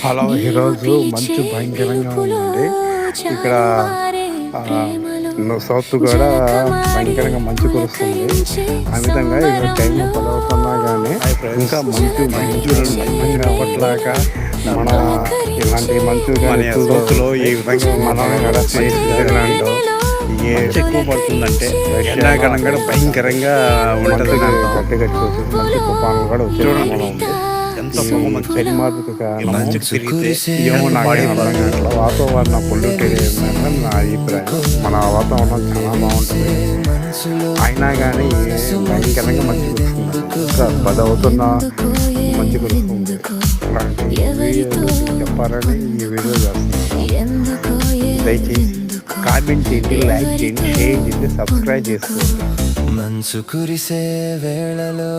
Hello, ఈరోజు మంచు భయంకరంగా ఉందండి. ఇక్కడ సౌత్ కూడా భయంకరంగా మంచు కురుస్తుంది. ఆ విధంగా ఈరోజు టైం పదవుతున్నా కానీ ఇంకా మంచు భయంకరంగా అవ్వట్లాగా మన ఇలాంటి మంచు కానీ సౌత్లో ఈ విధంగా మనం కూడా స్విట్జర్లాండ్ ఎక్కువ పడుతుందంటే ఎండాకాలం కూడా భయంకరంగా ఉంటుంది. గట్టి వచ్చేసి మంచి తుఫాను కూడా వచ్చే పెరిమార్పుకి వాతావరణం పొల్యూటెడ్ ఏంటంటే నా అభిప్రాయం. మన వాతావరణం చాలా బాగుంటుంది, అయినా కానీ భయంకరంగా మంచి కురుస్తుంది. ఇంకా 10 అవుతున్నా మంచి కురుస్తుంది. చెప్పాలని ఈ వీడియో చేస్తున్నాను. దయచేసి కామెంట్ చేయండి, లైక్ చేయండి, షేర్ చేయండి, సబ్స్క్రైబ్ చేసుకోండి. మంచు కురిసే వేళలో